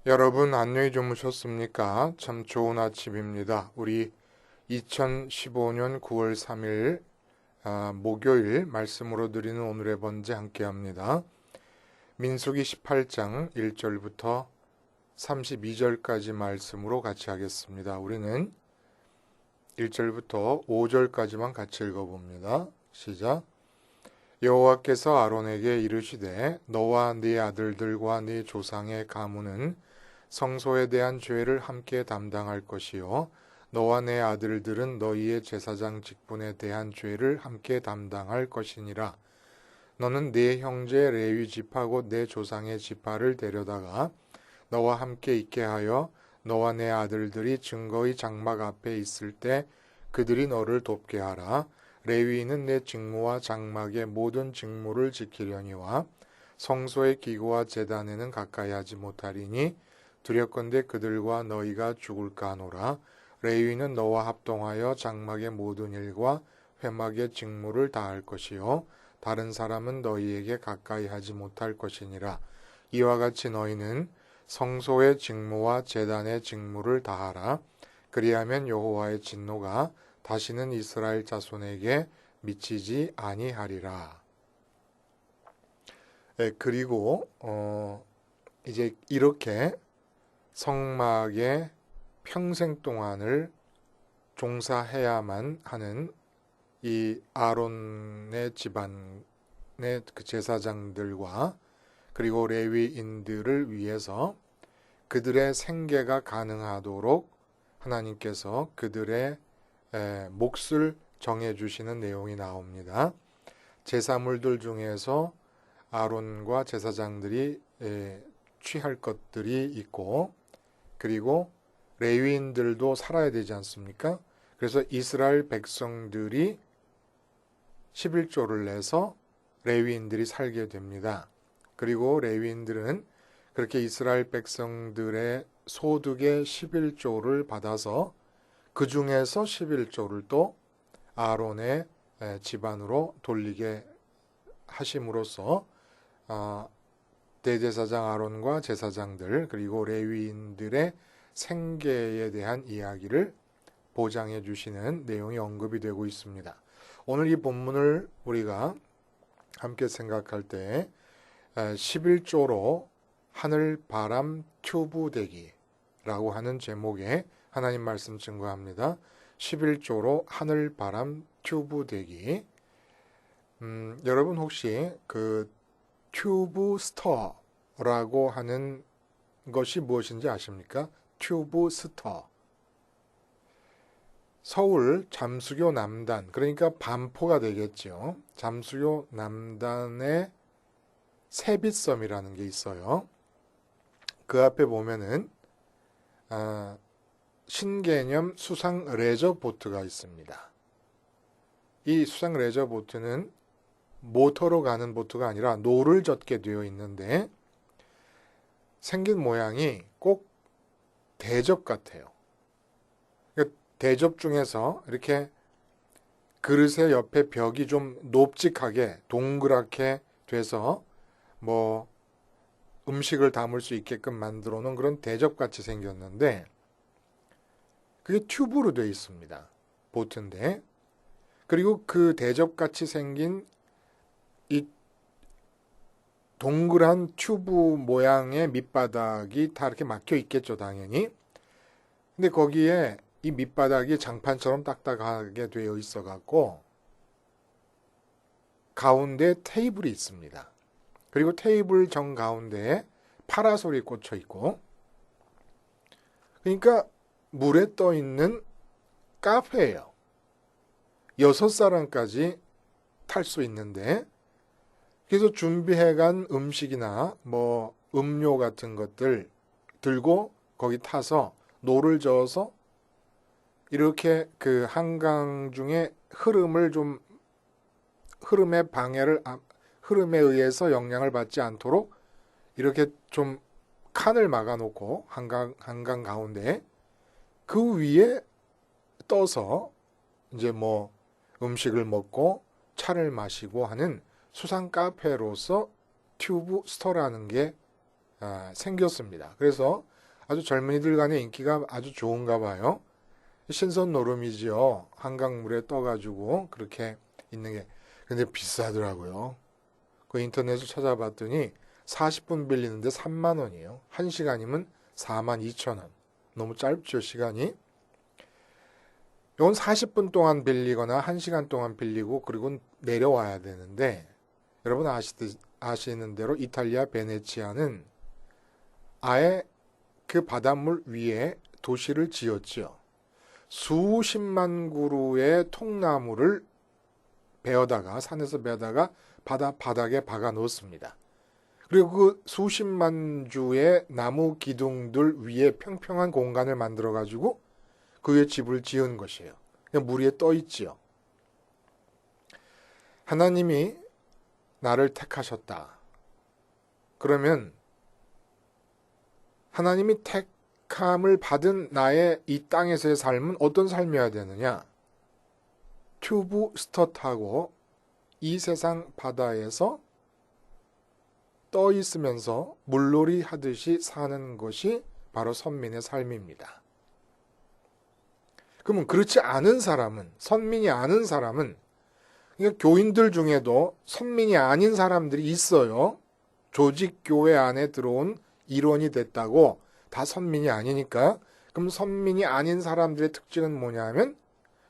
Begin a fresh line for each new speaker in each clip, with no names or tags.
여러분 안녕히 주무셨습니까? 참 좋은 아침입니다. 우리 2015년 9월 3일 목요일 말씀으로 드리는 오늘의 번제 함께 합니다. 민수기 18장 1절부터 32절까지 말씀으로 같이 하겠습니다. 우리는 1절부터 5절까지만 같이 읽어봅니다. 시작. 여호와께서 아론에게 이르시되 너와 네 아들들과 네 조상의 가문은 성소에 대한 죄를 함께 담당할 것이요 너와 내 아들들은 너희의 제사장 직분에 대한 죄를 함께 담당할 것이니라. 너는 네 형제 레위 지파고 내 조상의 지파를 데려다가 너와 함께 있게 하여 너와 내 아들들이 증거의 장막 앞에 있을 때 그들이 너를 돕게 하라. 레위인은 내 직무와 장막의 모든 직무를 지키려니와 성소의 기구와 제단에는 가까이 하지 못하리니 두렵건대 그들과 너희가 죽을까 하노라. 레위인은 너와 합동하여 장막의 모든 일과 회막의 직무를 다할 것이요 다른 사람은 너희에게 가까이 하지 못할 것이니라. 이와 같이 너희는 성소의 직무와 제단의 직무를 다하라. 그리하면 여호와의 진노가 다시는 이스라엘 자손에게 미치지 아니하리라. 그리고 이제 이렇게 성막에 평생 동안을 종사해야만 하는 이 아론의 집안의 그 제사장들과 그리고 레위인들을 위해서 그들의 생계가 가능하도록 하나님께서 그들의 몫을 정해주시는 내용이 나옵니다. 제사물들 중에서 아론과 제사장들이 취할 것들이 있고 그리고 레위인들도 살아야 되지 않습니까? 그래서 이스라엘 백성들이 11조를 내서 레위인들이 살게 됩니다. 그리고 레위인들은 그렇게 이스라엘 백성들의 소득의 11조를 받아서 그 중에서 11조를 또 아론의 집안으로 돌리게 하심으로써 대제사장 아론과 제사장들 그리고 레위인들의 생계에 대한 이야기를 보장해 주시는 내용이 언급이 되고 있습니다. 오늘 이 본문을 우리가 함께 생각할 때 11조로 하늘 바람 튜브대기라고 하는 제목의 하나님 말씀 증거합니다. 11조로 하늘 바람 튜브대기. 여러분 혹시 그 튜브 스터라고 하는 것이 무엇인지 아십니까? 튜브 스터. 서울 잠수교 남단, 그러니까 반포가 되겠죠. 잠수교 남단의 세빛섬이라는 게 있어요. 그 앞에 보면은 신개념 수상 레저 보트가 있습니다. 이 수상 레저 보트는 모터로 가는 보트가 아니라 노를 젓게 되어 있는데 생긴 모양이 꼭 대접 같아요. 그러니까 대접 중에서 이렇게 그릇의 옆에 벽이 좀 높직하게 동그랗게 돼서 뭐 음식을 담을 수 있게끔 만들어 놓은 그런 대접같이 생겼는데 그게 튜브로 되어 있습니다. 보트인데 그리고 그 대접같이 생긴 이 동그란 튜브 모양의 밑바닥이 다 이렇게 막혀 있겠죠, 당연히. 근데 거기에 이 밑바닥이 장판처럼 딱딱하게 되어 있어 갖고 가운데 테이블이 있습니다. 그리고 테이블 정 가운데에 파라솔이 꽂혀 있고 그러니까 물에 떠 있는 카페예요. 6사람까지 탈 수 있는데 그래서 준비해간 음식이나 뭐 음료 같은 것들 들고 거기 타서 노를 저어서 이렇게 그 한강 중에 흐름에 의해서 영향을 받지 않도록 이렇게 좀 칸을 막아놓고 한강 가운데 그 위에 떠서 이제 뭐 음식을 먹고 차를 마시고 하는 수상 카페로서 튜브 스토라는 게 생겼습니다. 그래서 아주 젊은이들 간의 인기가 아주 좋은가 봐요. 신선 노름이지요. 한강물에 떠가지고 그렇게 있는 게. 근데 비싸더라고요. 그 인터넷을 찾아봤더니 40분 빌리는데 3만 원이에요. 1시간이면 4만 2천 원. 너무 짧죠, 시간이. 이건 40분 동안 빌리거나 1시간 동안 빌리고 그리고 내려와야 되는데 여러분 아시는 대로 이탈리아 베네치아는 아예 그 바닷물 위에 도시를 지었죠. 수십만 그루의 통나무를 산에서 베어다가 바닥에 박아 놓습니다. 그리고 그 수십만 주의 나무 기둥들 위에 평평한 공간을 만들어 가지고 그 위에 집을 지은 것이에요. 그냥 물 위에 떠 있지요. 하나님이 나를 택하셨다. 그러면 하나님이 택함을 받은 나의 이 땅에서의 삶은 어떤 삶이어야 되느냐? 튜브 스터트하고 이 세상 바다에서 떠 있으면서 물놀이 하듯이 사는 것이 바로 선민의 삶입니다. 그러면 그렇지 않은 사람은, 선민이 아닌 사람은, 그러니까 교인들 중에도 선민이 아닌 사람들이 있어요. 조직 교회 안에 들어온 일원이 됐다고 다 선민이 아니니까. 그럼 선민이 아닌 사람들의 특징은 뭐냐면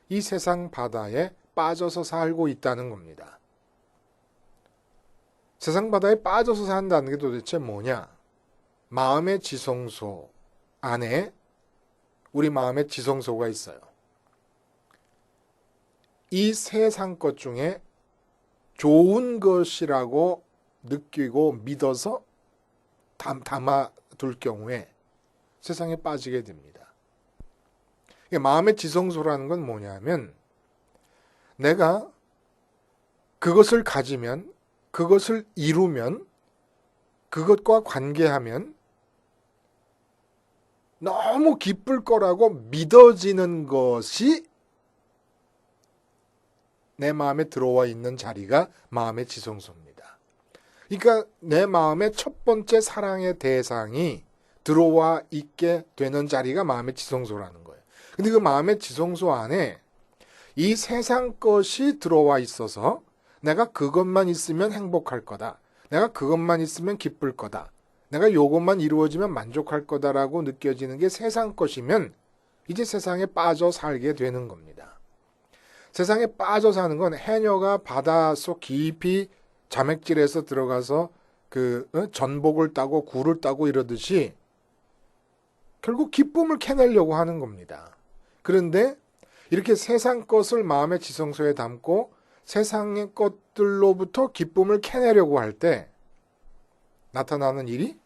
이 세상 바다에 빠져서 살고 있다는 겁니다. 세상 바다에 빠져서 산다는 게 도대체 뭐냐? 마음의 지성소 안에 우리 마음의 지성소가 있어요. 이 세상 것 중에 좋은 것이라고 느끼고 믿어서 담아둘 경우에 세상에 빠지게 됩니다. 마음의 지성소라는 건 뭐냐면 내가 그것을 가지면, 그것을 이루면, 그것과 관계하면 너무 기쁠 거라고 믿어지는 것이 내 마음에 들어와 있는 자리가 마음의 지성소입니다. 그러니까 내 마음의 첫 번째 사랑의 대상이 들어와 있게 되는 자리가 마음의 지성소라는 거예요. 근데 그 마음의 지성소 안에 이 세상 것이 들어와 있어서 내가 그것만 있으면 행복할 거다. 내가 그것만 있으면 기쁠 거다. 내가 요것만 이루어지면 만족할 거다라고 느껴지는 게 세상 것이면 이제 세상에 빠져 살게 되는 겁니다. 세상에 빠져 사는 건 해녀가 바닷속 깊이 자맥질에서 들어가서 전복을 따고 굴을 따고 이러듯이 결국 기쁨을 캐내려고 하는 겁니다. 그런데 이렇게 세상 것을 마음의 지성소에 담고 세상의 것들로부터 기쁨을 캐내려고 할 때 나타나는 일이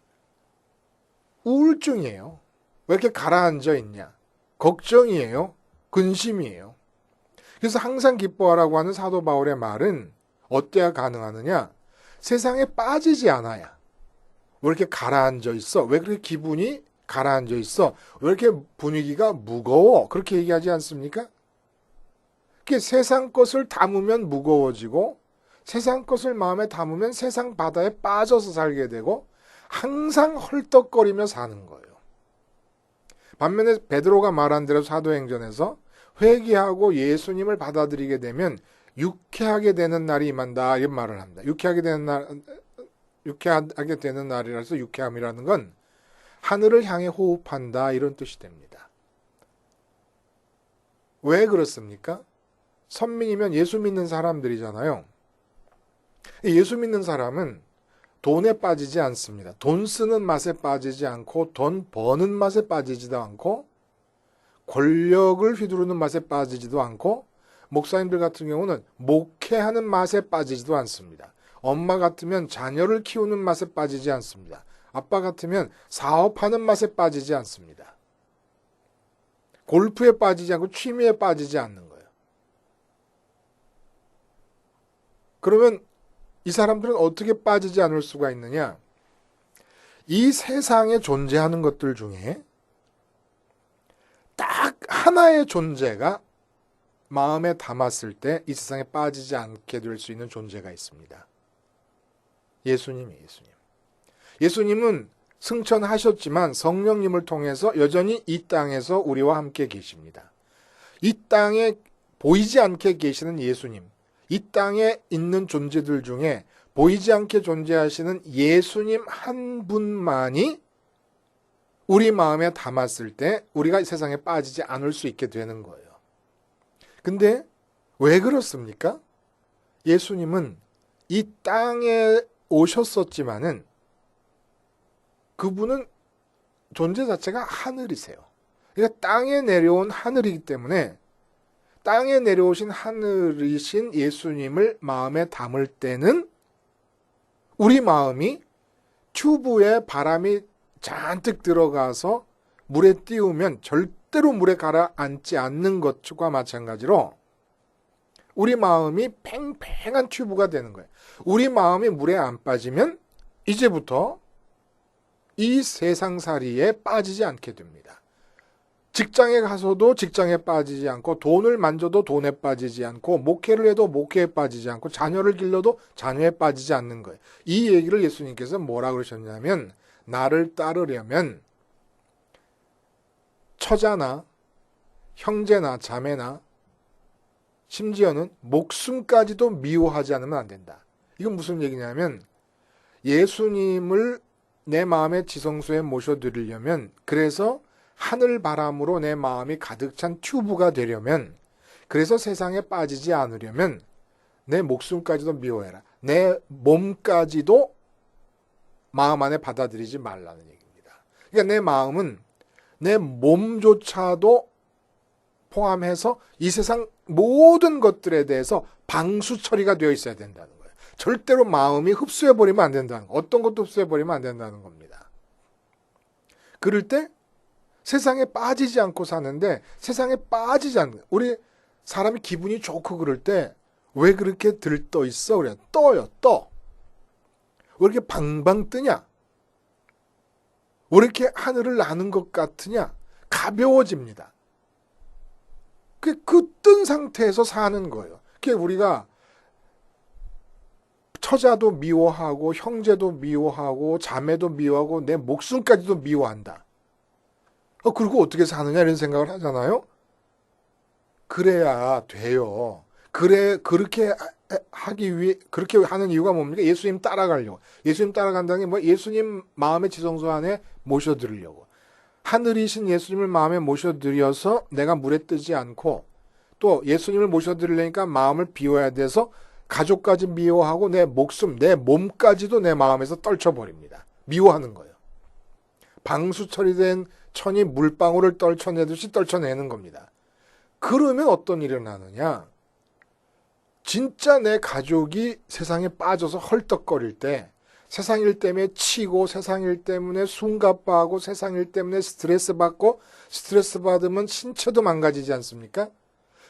우울증이에요. 왜 이렇게 가라앉아 있냐? 걱정이에요. 근심이에요. 그래서 항상 기뻐하라고 하는 사도 바울의 말은 어때야 가능하느냐? 세상에 빠지지 않아야. 왜 이렇게 가라앉아 있어? 왜 그렇게 기분이 가라앉아 있어? 왜 이렇게 분위기가 무거워? 그렇게 얘기하지 않습니까? 세상 것을 담으면 무거워지고 세상 것을 마음에 담으면 세상 바다에 빠져서 살게 되고 항상 헐떡거리며 사는 거예요. 반면에 베드로가 말한 대로 사도행전에서 회개하고 예수님을 받아들이게 되면 유쾌하게 되는 날이 임한다 이런 말을 합니다. 유쾌하게 되는 날이라서 유쾌함이라는 건 하늘을 향해 호흡한다 이런 뜻이 됩니다. 왜 그렇습니까? 선민이면 예수 믿는 사람들이잖아요. 예수 믿는 사람은 돈에 빠지지 않습니다. 돈 쓰는 맛에 빠지지 않고 돈 버는 맛에 빠지지도 않고 권력을 휘두르는 맛에 빠지지도 않고 목사님들 같은 경우는 목회하는 맛에 빠지지도 않습니다. 엄마 같으면 자녀를 키우는 맛에 빠지지 않습니다. 아빠 같으면 사업하는 맛에 빠지지 않습니다. 골프에 빠지지 않고 취미에 빠지지 않는 거예요. 그러면 이 사람들은 어떻게 빠지지 않을 수가 있느냐? 이 세상에 존재하는 것들 중에 딱 하나의 존재가 마음에 담았을 때 이 세상에 빠지지 않게 될 수 있는 존재가 있습니다. 예수님이에요, 예수님. 예수님은 승천하셨지만 성령님을 통해서 여전히 이 땅에서 우리와 함께 계십니다. 이 땅에 보이지 않게 계시는 예수님, 이 땅에 있는 존재들 중에 보이지 않게 존재하시는 예수님 한 분만이 우리 마음에 담았을 때 우리가 이 세상에 빠지지 않을 수 있게 되는 거예요. 근데 왜 그렇습니까? 예수님은 이 땅에 오셨었지만은 그분은 존재 자체가 하늘이세요. 그러니까 땅에 내려온 하늘이기 때문에 땅에 내려오신 하늘이신 예수님을 마음에 담을 때는 우리 마음이 튜브에 바람이 잔뜩 들어가서 물에 띄우면 절대로 물에 가라앉지 않는 것과 마찬가지로 우리 마음이 팽팽한 튜브가 되는 거예요. 우리 마음이 물에 안 빠지면 이제부터 이 세상살이에 빠지지 않게 됩니다. 직장에 가서도 직장에 빠지지 않고 돈을 만져도 돈에 빠지지 않고 목회를 해도 목회에 빠지지 않고 자녀를 길러도 자녀에 빠지지 않는 거예요. 이 얘기를 예수님께서 뭐라 그러셨냐면 나를 따르려면 처자나 형제나 자매나 심지어는 목숨까지도 미워하지 않으면 안 된다. 이건 무슨 얘기냐면 예수님을 내 마음의 지성소에 모셔드리려면 그래서 하늘 바람으로 내 마음이 가득 찬 튜브가 되려면 그래서 세상에 빠지지 않으려면 내 목숨까지도 미워해라. 내 몸까지도 마음 안에 받아들이지 말라는 얘기입니다. 그러니까 내 마음은 내 몸조차도 포함해서 이 세상 모든 것들에 대해서 방수 처리가 되어 있어야 된다는 거예요. 절대로 마음이 흡수해버리면 안 된다는 거예요. 어떤 것도 흡수해버리면 안 된다는 겁니다. 그럴 때 세상에 빠지지 않고 사는데 세상에 빠지지 않는 우리 사람이 기분이 좋고 그럴 때 왜 그렇게 들떠 있어? 그래 떠요 떠. 왜 이렇게 방방 뜨냐? 왜 이렇게 하늘을 나는 것 같으냐? 가벼워집니다. 그 뜬 상태에서 사는 거예요. 그게 우리가 처자도 미워하고 형제도 미워하고 자매도 미워하고 내 목숨까지도 미워한다. 그리고 어떻게 사느냐 이런 생각을 하잖아요. 그래야 돼요. 그렇게 하기 위해 그렇게 하는 이유가 뭡니까? 예수님 따라가려고. 예수님 따라간다는 게 뭐 예수님 마음의 지성소 안에 모셔드리려고. 하늘이신 예수님을 마음에 모셔드려서 내가 물에 뜨지 않고 또 예수님을 모셔드리려니까 마음을 비워야 돼서 가족까지 미워하고 내 목숨, 내 몸까지도 내 마음에서 떨쳐버립니다. 미워하는 거예요. 방수 처리된 천이 물방울을 떨쳐내듯이 떨쳐내는 겁니다. 그러면 어떤 일이 일어나느냐? 진짜 내 가족이 세상에 빠져서 헐떡거릴 때 세상 일 때문에 치고 세상 일 때문에 숨가빠하고 세상 일 때문에 스트레스 받고 스트레스 받으면 신체도 망가지지 않습니까?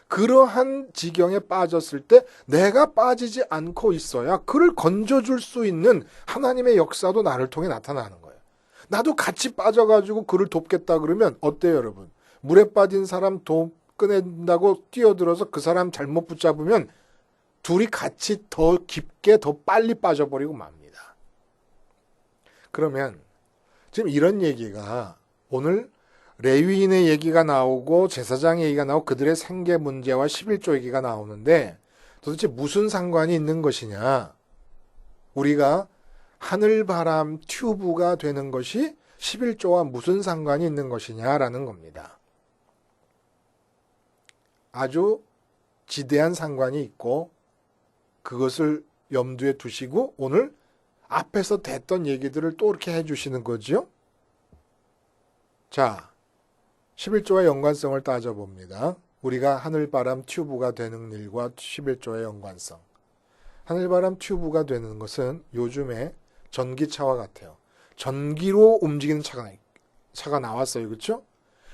그러한 지경에 빠졌을 때 내가 빠지지 않고 있어야 그를 건져줄 수 있는 하나님의 역사도 나를 통해 나타나는 거예요. 나도 같이 빠져가지고 그를 돕겠다 그러면 어때요 여러분? 물에 빠진 사람 꺼낸다고 뛰어들어서 그 사람 잘못 붙잡으면 둘이 같이 더 깊게 더 빨리 빠져버리고 맙니다. 그러면 지금 이런 얘기가 오늘 레위인의 얘기가 나오고 제사장의 얘기가 나오고 그들의 생계 문제와 11조 얘기가 나오는데 도대체 무슨 상관이 있는 것이냐? 우리가 하늘바람 튜브가 되는 것이 11조와 무슨 상관이 있는 것이냐라는 겁니다. 아주 지대한 상관이 있고 그것을 염두에 두시고 오늘 앞에서 됐던 얘기들을 또 이렇게 해주시는 거죠. 자, 11조의 연관성을 따져봅니다. 우리가 하늘바람 튜브가 되는 일과 11조의 연관성. 하늘바람 튜브가 되는 것은 요즘에 전기차와 같아요. 전기로 움직이는 차가 나왔어요. 그렇죠?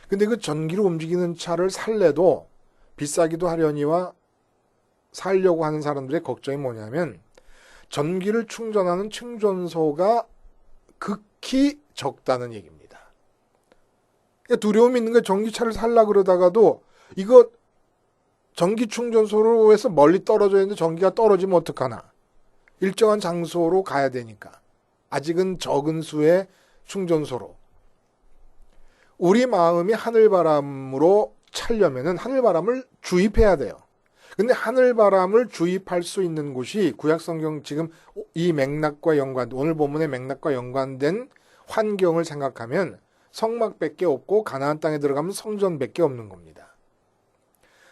근데 그 전기로 움직이는 차를 살래도 비싸기도 하려니와 살려고 하는 사람들의 걱정이 뭐냐면 전기를 충전하는 충전소가 극히 적다는 얘기입니다. 그러니까 두려움이 있는 게 전기차를 살라 그러다가도 이거 전기 충전소로 해서 멀리 떨어져 있는데 전기가 떨어지면 어떡하나. 일정한 장소로 가야 되니까. 아직은 적은 수의 충전소로. 우리 마음이 하늘바람으로 차려면은 하늘바람을 주입해야 돼요. 근데 하늘바람을 주입할 수 있는 곳이 구약성경 지금 이 맥락과 연관, 오늘 본문의 맥락과 연관된 환경을 생각하면 성막밖에 없고 가나안 땅에 들어가면 성전밖에 없는 겁니다.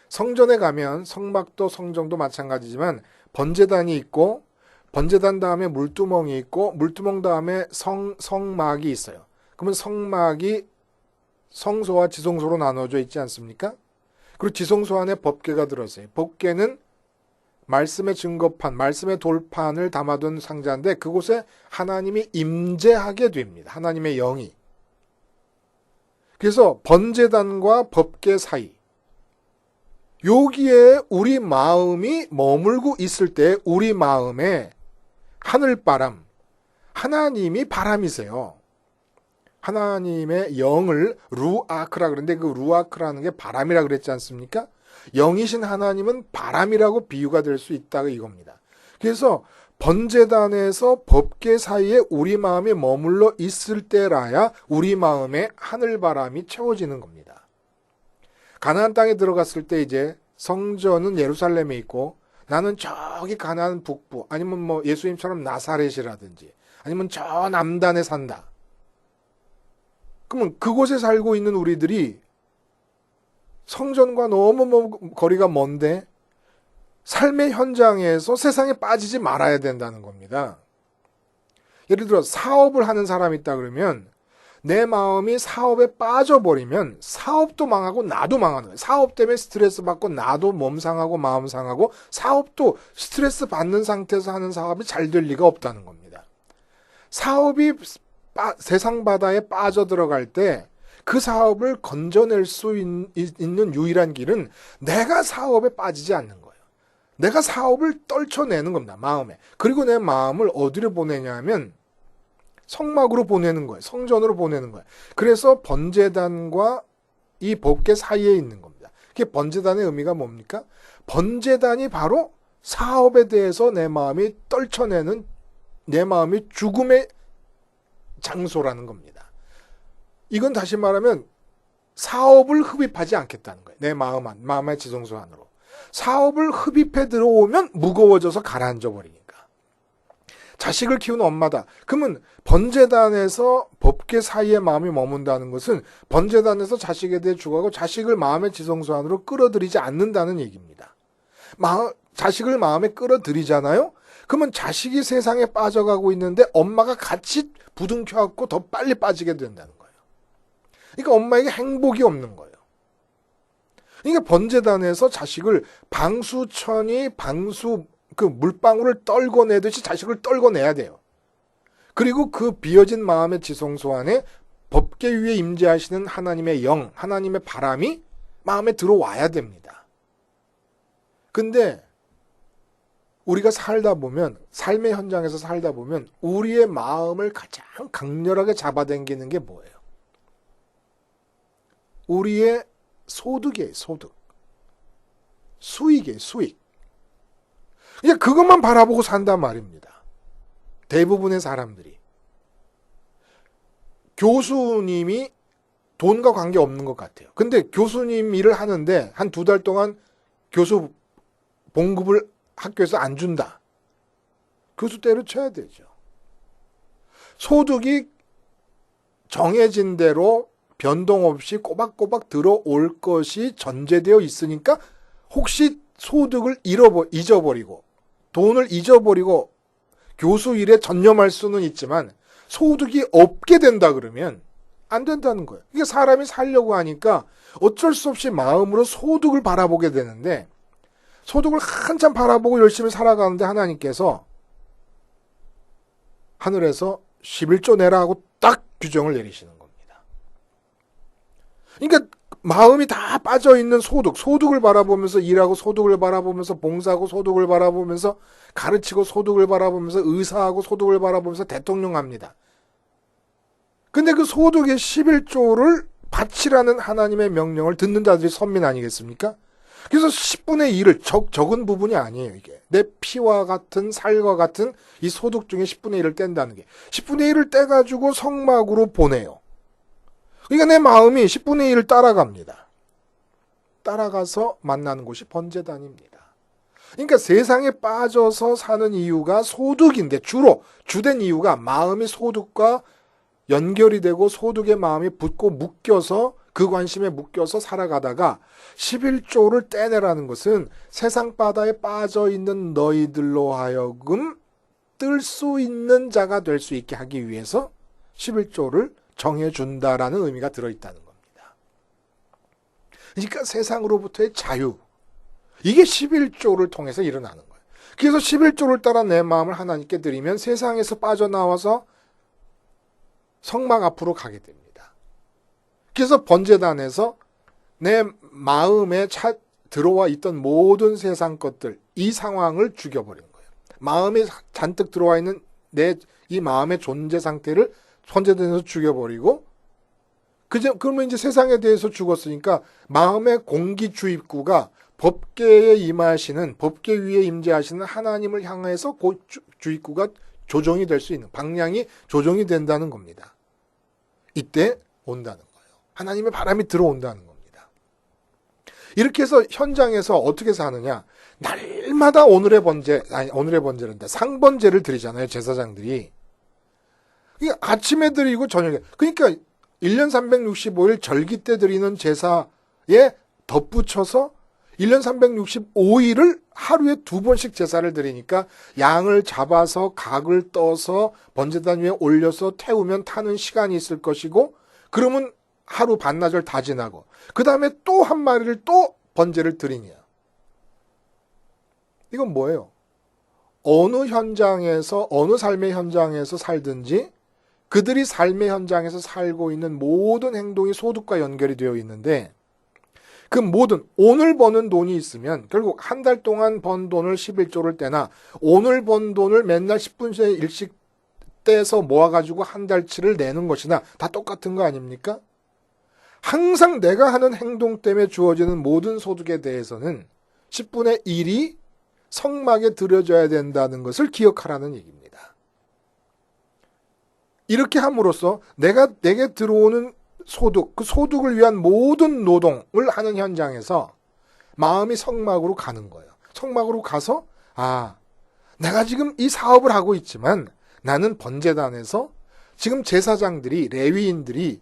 성전에 가면 성막도 성정도 마찬가지지만 번제단이 있고 번제단 다음에 물두멍이 있고 물두멍 다음에 성막이 있어요. 그러면 성막이 성소와 지성소로 나눠져 있지 않습니까? 그리고 지성소 안에 법궤가 들어있어요. 법궤는 말씀의 증거판, 말씀의 돌판을 담아둔 상자인데 그곳에 하나님이 임재하게 됩니다. 하나님의 영이. 그래서 번제단과 법궤 사이, 여기에 우리 마음이 머물고 있을 때 우리 마음에 하늘바람, 하나님이 바람이세요. 하나님의 영을 루아크라 그러는데 그 루아크라는 게 바람이라 그랬지 않습니까? 영이신 하나님은 바람이라고 비유가 될 수 있다 이겁니다. 그래서 번제단에서 법궤 사이에 우리 마음이 머물러 있을 때라야 우리 마음에 하늘바람이 채워지는 겁니다. 가나안 땅에 들어갔을 때 이제 성전은 예루살렘에 있고 나는 저기 가나안 북부 아니면 뭐 예수님처럼 나사렛이라든지 아니면 저 남단에 산다. 그러면 그곳에 살고 있는 우리들이 성전과 너무 거리가 먼데 삶의 현장에서 세상에 빠지지 말아야 된다는 겁니다. 예를 들어 사업을 하는 사람이 있다 그러면 내 마음이 사업에 빠져버리면 사업도 망하고 나도 망하는 거예요. 사업 때문에 스트레스 받고 나도 몸 상하고 마음 상하고 사업도 스트레스 받는 상태에서 하는 사업이 잘 될 리가 없다는 겁니다. 사업이 세상 바다에 빠져들어갈 때 그 사업을 건져낼 수 있는 유일한 길은 내가 사업에 빠지지 않는 거예요. 내가 사업을 떨쳐내는 겁니다. 마음에. 그리고 내 마음을 어디로 보내냐면 성막으로 보내는 거예요. 성전으로 보내는 거예요. 그래서 번제단과 이 법궤 사이에 있는 겁니다. 그게 번제단의 의미가 뭡니까? 번제단이 바로 사업에 대해서 내 마음이 떨쳐내는 내 마음이 죽음의 장소라는 겁니다. 이건 다시 말하면 사업을 흡입하지 않겠다는 거예요. 내 마음의 지성소 안으로. 사업을 흡입해 들어오면 무거워져서 가라앉아 버리니까. 자식을 키우는 엄마다. 그러면 번제단에서 법궤 사이에 마음이 머문다는 것은 번제단에서 자식에 대해 죽어가고 자식을 마음의 지성소 안으로 끌어들이지 않는다는 얘기입니다. 자식을 마음에 끌어들이잖아요. 그러면 자식이 세상에 빠져가고 있는데 엄마가 같이 부둥켜갖고 더 빨리 빠지게 된다는 거예요. 그러니까 엄마에게 행복이 없는 거예요. 그러니까 번제단에서 자식을 방수천이 그 물방울을 떨궈내듯이 자식을 떨궈내야 돼요. 그리고 그 비어진 마음의 지성소 안에 법궤 위에 임재하시는 하나님의 영, 하나님의 바람이 마음에 들어와야 됩니다. 근데 우리가 살다 보면 삶의 현장에서 살다 보면 우리의 마음을 가장 강렬하게 잡아당기는 게 뭐예요? 우리의 소득이에요. 소득. 수익이에요. 수익. 그냥 그것만 바라보고 산단 말입니다. 대부분의 사람들이. 교수님이 돈과 관계없는 것 같아요. 근데 교수님 일을 하는데 한 2달 동안 교수 봉급을 학교에서 안 준다. 교수 때려쳐야 되죠. 소득이 정해진 대로 변동 없이 꼬박꼬박 들어올 것이 전제되어 있으니까 혹시 소득을 잊어버리고 돈을 잊어버리고 교수 일에 전념할 수는 있지만 소득이 없게 된다 그러면 안 된다는 거예요. 이게 사람이 살려고 하니까 어쩔 수 없이 마음으로 소득을 바라보게 되는데 소득을 한참 바라보고 열심히 살아가는데 하나님께서 하늘에서 11조 내라 하고 딱 규정을 내리시는 겁니다. 그러니까 마음이 다 빠져있는 소득을 바라보면서 일하고 소득을 바라보면서 봉사하고 소득을 바라보면서 가르치고 소득을 바라보면서 의사하고 소득을 바라보면서 대통령 합니다. 근데 그 소득의 11조를 바치라는 하나님의 명령을 듣는 자들이 선민 아니겠습니까? 그래서 10분의 1을 적은 부분이 아니에요, 이게. 내 피와 같은 살과 같은 이 소득 중에 10분의 1을 뗀다는 게. 10분의 1을 떼가지고 성막으로 보내요. 그러니까 내 마음이 10분의 1을 따라갑니다. 따라가서 만나는 곳이 번제단입니다. 그러니까 세상에 빠져서 사는 이유가 소득인데 주된 이유가 마음이 소득과 연결이 되고 소득의 마음이 붙고 묶여서 그 관심에 묶여서 살아가다가 11조를 떼내라는 것은 세상 바다에 빠져 있는 너희들로 하여금 뜰 수 있는 자가 될 수 있게 하기 위해서 11조를 정해준다라는 의미가 들어있다는 겁니다. 그러니까 세상으로부터의 자유, 이게 11조를 통해서 일어나는 거예요. 그래서 11조를 따라 내 마음을 하나님께 드리면 세상에서 빠져나와서 성막 앞으로 가게 됩니다. 그래서 번제단에서 내 마음에 들어와 있던 모든 세상 것들, 이 상황을 죽여버린 거예요. 마음에 잔뜩 들어와 있는 이 마음의 존재 상태를 번제단에서 죽여버리고, 그러면 이제 세상에 대해서 죽었으니까 마음의 공기 주입구가 법계에 임하시는, 법계 위에 임재하시는 하나님을 향해서 그 주입구가 조정이 될 수 있는, 방향이 조정이 된다는 겁니다. 이때 온다는 거예요. 하나님의 바람이 들어온다는 겁니다. 이렇게 해서 현장에서 어떻게 사느냐? 날마다 오늘의 번제란다. 상번제를 드리잖아요, 제사장들이. 아침에 드리고 저녁에. 그러니까 1년 365일 절기 때 드리는 제사에 덧붙여서 1년 365일을 하루에 2번씩 제사를 드리니까 양을 잡아서 각을 떠서 번제단 위에 올려서 태우면 타는 시간이 있을 것이고, 그러면 하루 반나절 다 지나고 그 다음에 또 한 마리를 또 번제를 드리냐. 이건 뭐예요? 어느 현장에서, 어느 삶의 현장에서 살든지 그들이 삶의 현장에서 살고 있는 모든 행동이 소득과 연결이 되어 있는데, 그 모든, 오늘 버는 돈이 있으면 결국 한 달 동안 번 돈을 11조를 떼나 오늘 번 돈을 맨날 10분씩 일씩 떼서 모아가지고 한 달치를 내는 것이나 다 똑같은 거 아닙니까? 항상 내가 하는 행동 때문에 주어지는 모든 소득에 대해서는 10분의 1이 성막에 들여져야 된다는 것을 기억하라는 얘기입니다. 이렇게 함으로써 내게 들어오는 소득, 그 소득을 위한 모든 노동을 하는 현장에서 마음이 성막으로 가는 거예요. 성막으로 가서, 내가 지금 이 사업을 하고 있지만 나는 번제단에서 지금 제사장들이, 레위인들이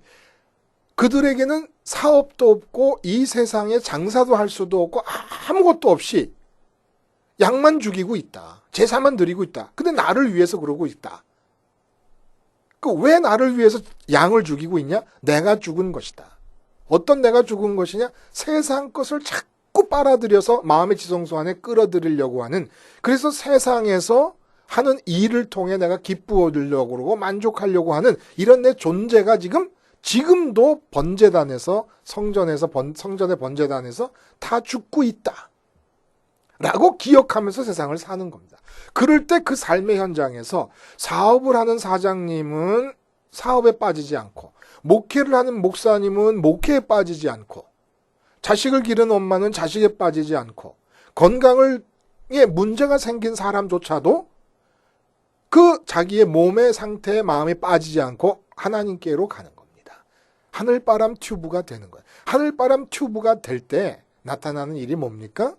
그들에게는 사업도 없고 이 세상에 장사도 할 수도 없고 아무것도 없이 양만 죽이고 있다. 제사만 드리고 있다. 근데 나를 위해서 그러고 있다. 왜 나를 위해서 양을 죽이고 있냐? 내가 죽은 것이다. 어떤 내가 죽은 것이냐? 세상 것을 자꾸 빨아들여서 마음의 지성소 안에 끌어들이려고 하는, 그래서 세상에서 하는 일을 통해 내가 기쁘어 들려고 그러고 만족하려고 하는 이런 내 존재가 지금도 번제단에서, 성전의 번제단에서 다 죽고 있다. 라고 기억하면서 세상을 사는 겁니다. 그럴 때 그 삶의 현장에서 사업을 하는 사장님은 사업에 빠지지 않고, 목회를 하는 목사님은 목회에 빠지지 않고, 자식을 기른 엄마는 자식에 빠지지 않고, 건강에 문제가 생긴 사람조차도 그 자기의 몸의 상태에 마음이 빠지지 않고 하나님께로 가는 겁니다. 하늘바람 튜브가 되는 거예요. 하늘바람 튜브가 될 때 나타나는 일이 뭡니까?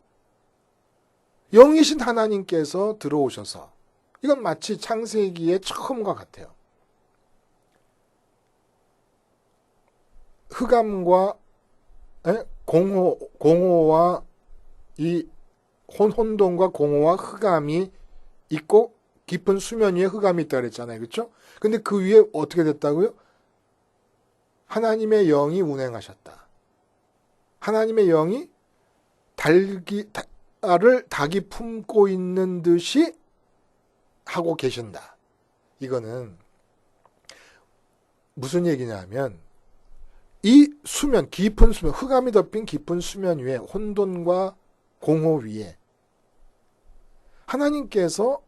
영이신 하나님께서 들어오셔서, 이건 마치 창세기의 처음과 같아요. 흑암과 공허와 이 혼돈과 공허와 흑암이 있고 깊은 수면 위에 흑암이 있다 그랬잖아요. 그렇죠? 근데 그 위에 어떻게 됐다고요? 하나님의 영이 운행하셨다. 하나님의 영이 닭이 품고 있는 듯이 하고 계신다. 이거는 무슨 얘기냐면, 이 수면, 깊은 수면, 흑암이 덮인 깊은 수면 위에, 혼돈과 공허 위에 하나님께서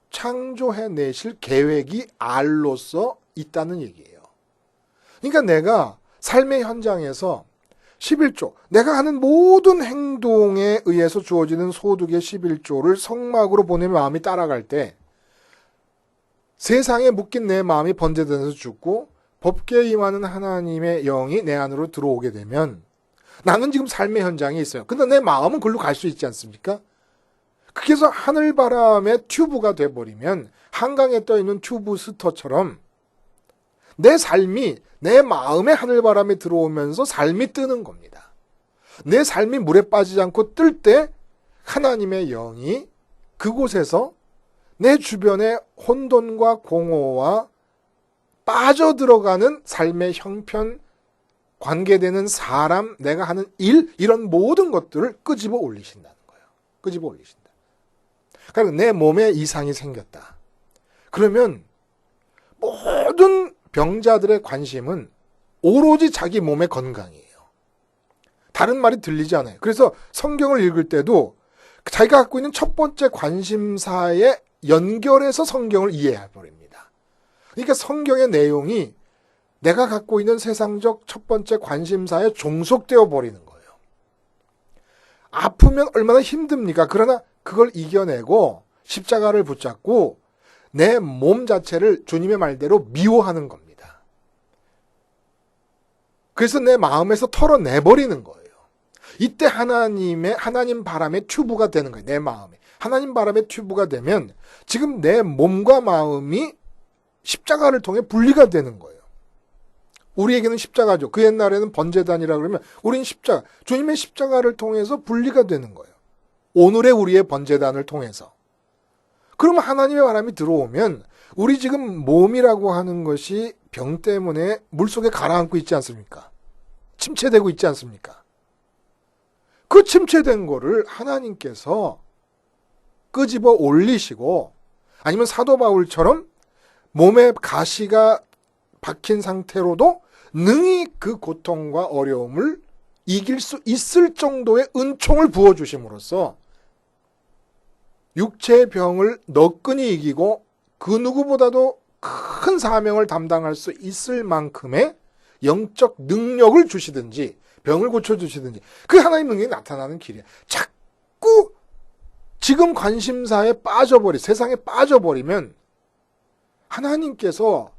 창조해내실 계획이 알로서 있다는 얘기예요. 그러니까 내가 삶의 현장에서 11조. 내가 하는 모든 행동에 의해서 주어지는 소득의 11조를 성막으로 보내면 마음이 따라갈 때 세상에 묶인 내 마음이 번제되면서 죽고 법궤에 임하는 하나님의 영이 내 안으로 들어오게 되면 나는 지금 삶의 현장에 있어요. 근데 내 마음은 글로 갈 수 있지 않습니까? 그래서 하늘바람의 튜브가 돼버리면 한강에 떠있는 튜브 스터처럼 내 삶이 내 마음에 하늘바람이 들어오면서 삶이 뜨는 겁니다. 내 삶이 물에 빠지지 않고 뜰 때 하나님의 영이 그곳에서 내 주변의 혼돈과 공허와 빠져들어가는 삶의 형편, 관계되는 사람, 내가 하는 일, 이런 모든 것들을 끄집어 올리신다는 거예요. 끄집어 올리신다. 그러니까 내 몸에 이상이 생겼다. 그러면 모든 병자들의 관심은 오로지 자기 몸의 건강이에요. 다른 말이 들리지 않아요. 그래서 성경을 읽을 때도 자기가 갖고 있는 첫 번째 관심사에 연결해서 성경을 이해해버립니다. 그러니까 성경의 내용이 내가 갖고 있는 세상적 첫 번째 관심사에 종속되어 버리는 거예요. 아프면 얼마나 힘듭니까? 그러나 그걸 이겨내고 십자가를 붙잡고 내 몸 자체를 주님의 말대로 미워하는 겁니다. 그래서 내 마음에서 털어내버리는 거예요. 이때 하나님 바람의 튜브가 되는 거예요. 내 마음에. 하나님 바람의 튜브가 되면 지금 내 몸과 마음이 십자가를 통해 분리가 되는 거예요. 우리에게는 십자가죠. 그 옛날에는 번제단이라 그러면 우린 십자가, 주님의 십자가를 통해서 분리가 되는 거예요. 오늘의 우리의 번제단을 통해서. 그러면 하나님의 바람이 들어오면 우리 지금 몸이라고 하는 것이 병 때문에 물속에 가라앉고 있지 않습니까? 침체되고 있지 않습니까? 그 침체된 거를 하나님께서 끄집어 올리시고 아니면 사도 바울처럼 몸에 가시가 박힌 상태로도 능히 그 고통과 어려움을 이길 수 있을 정도의 은총을 부어주심으로써 육체의 병을 너끈히 이기고 그 누구보다도 큰 사명을 담당할 수 있을 만큼의 영적 능력을 주시든지 병을 고쳐주시든지 그 하나님 능력이 나타나는 길이야. 자꾸 지금 관심사에 세상에 빠져버리면 하나님께서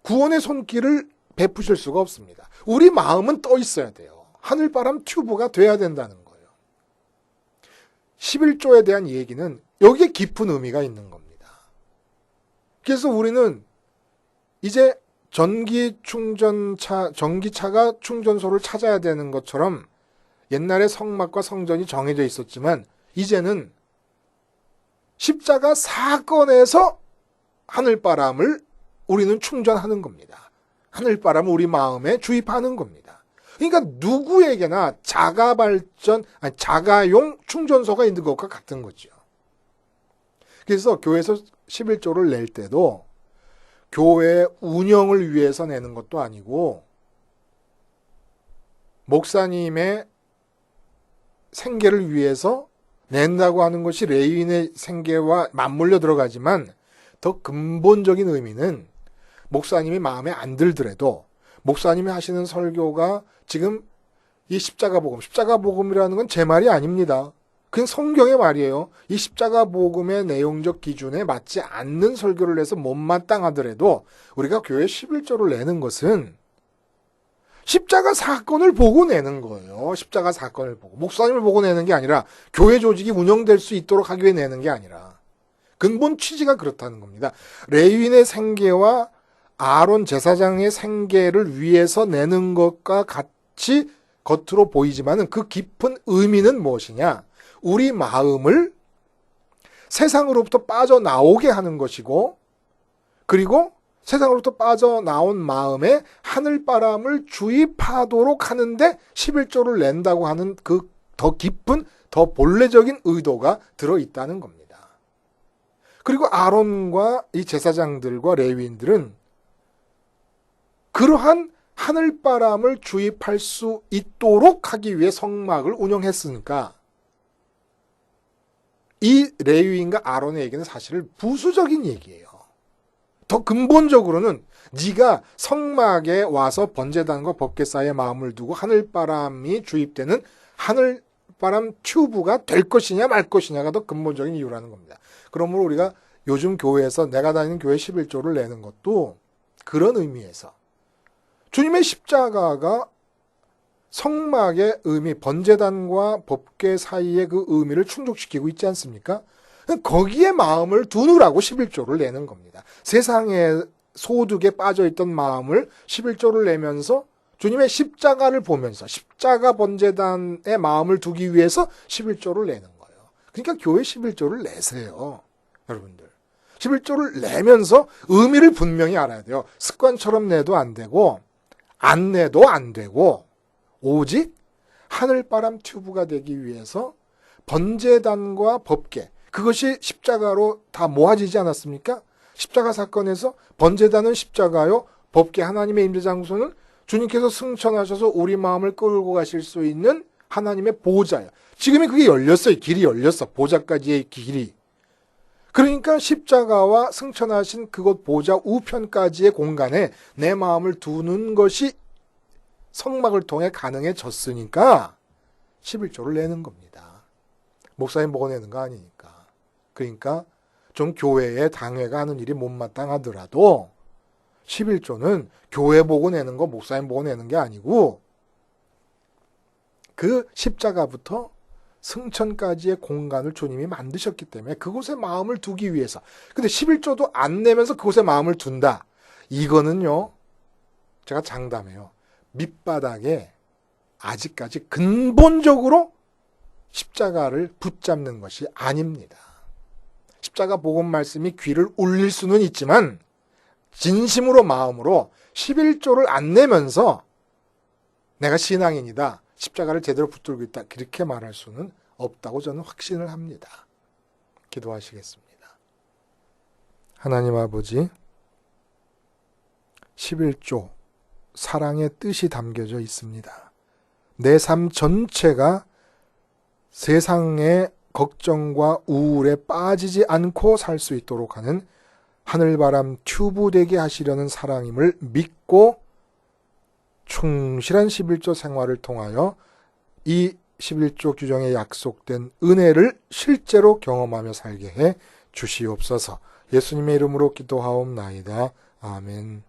구원의 손길을 베푸실 수가 없습니다. 우리 마음은 떠 있어야 돼요. 하늘바람 튜브가 돼야 된다는 거예요. 11조에 대한 얘기는 여기에 깊은 의미가 있는 겁니다. 그래서 우리는 이제 전기차가 충전소를 찾아야 되는 것처럼 옛날에 성막과 성전이 정해져 있었지만 이제는 십자가 사건에서 하늘바람을 우리는 충전하는 겁니다. 하늘바람을 우리 마음에 주입하는 겁니다. 그러니까 누구에게나 자가용 충전소가 있는 것과 같은 거죠. 그래서 교회에서 11조를 낼 때도 교회 운영을 위해서 내는 것도 아니고 목사님의 생계를 위해서 낸다고 하는 것이 레위인의 생계와 맞물려 들어가지만 더 근본적인 의미는 목사님이 마음에 안 들더라도 목사님이 하시는 설교가 지금 이 십자가 복음이라는 건 제 말이 아닙니다. 그건 성경의 말이에요. 이 십자가 복음의 내용적 기준에 맞지 않는 설교를 해서 못마땅하더라도 우리가 교회 11조를 내는 것은 십자가 사건을 보고 내는 거예요. 십자가 사건을 보고. 목사님을 보고 내는 게 아니라 교회 조직이 운영될 수 있도록 하기 위해 내는 게 아니라 근본 취지가 그렇다는 겁니다. 레위인의 생계와 아론 제사장의 생계를 위해서 내는 것과 같이 겉으로 보이지만은 그 깊은 의미는 무엇이냐? 우리 마음을 세상으로부터 빠져나오게 하는 것이고 그리고 세상으로부터 빠져나온 마음에 하늘바람을 주입하도록 하는데 11조를 낸다고 하는 그 더 깊은 더 본래적인 의도가 들어있다는 겁니다. 그리고 아론과 이 제사장들과 레위인들은 그러한 하늘바람을 주입할 수 있도록 하기 위해 성막을 운영했으니까 이 레위인과 아론의 얘기는 사실 부수적인 얘기예요. 더 근본적으로는 네가 성막에 와서 번제단과 법궤 사이에 마음을 두고 하늘바람이 주입되는 하늘바람 튜브가 될 것이냐 말 것이냐가 더 근본적인 이유라는 겁니다. 그러므로 우리가 요즘 교회에서 내가 다니는 교회 11조를 내는 것도 그런 의미에서 주님의 십자가가 성막의 의미, 번제단과 법궤 사이의 그 의미를 충족시키고 있지 않습니까? 거기에 마음을 두느라고 11조를 내는 겁니다. 세상의 소득에 빠져있던 마음을 11조를 내면서 주님의 십자가를 보면서 십자가 번제단의 마음을 두기 위해서 11조를 내는 거예요. 그러니까 교회 11조를 내세요. 여러분들. 11조를 내면서 의미를 분명히 알아야 돼요. 습관처럼 내도 안 되고 안 내도 안 되고 오직 하늘바람 튜브가 되기 위해서 번제단과 법궤 그것이 십자가로 다 모아지지 않았습니까? 십자가 사건에서 번제단은 십자가요. 법궤 하나님의 임재장소는 주님께서 승천하셔서 우리 마음을 끌고 가실 수 있는 하나님의 보좌예요. 지금이 그게 열렸어요. 길이 열렸어. 보좌까지의 길이. 그러니까 십자가와 승천하신 그곳 보좌 우편까지의 공간에 내 마음을 두는 것이 성막을 통해 가능해졌으니까 11조를 내는 겁니다. 목사님 보고 내는 거 아니니까. 그러니까 좀 교회에 당회가 하는 일이 못마땅하더라도 11조는 교회 보고 내는 거 목사님 보고 내는 게 아니고 그 십자가부터 승천까지의 공간을 주님이 만드셨기 때문에 그곳에 마음을 두기 위해서. 근데 11조도 안 내면서 그곳에 마음을 둔다. 이거는요. 제가 장담해요. 밑바닥에 아직까지 근본적으로 십자가를 붙잡는 것이 아닙니다. 십자가 복음 말씀이 귀를 울릴 수는 있지만 진심으로 마음으로 11조를 안 내면서 내가 신앙인이다. 십자가를 제대로 붙들고 있다. 그렇게 말할 수는 없다고 저는 확신을 합니다. 기도하시겠습니다. 하나님 아버지 11조 사랑의 뜻이 담겨져 있습니다. 내 삶 전체가 세상의 걱정과 우울에 빠지지 않고 살 수 있도록 하는 하늘바람 튜브 되게 하시려는 사랑임을 믿고 충실한 11조 생활을 통하여 이 11조 규정에 약속된 은혜를 실제로 경험하며 살게 해 주시옵소서. 예수님의 이름으로 기도하옵나이다. 아멘.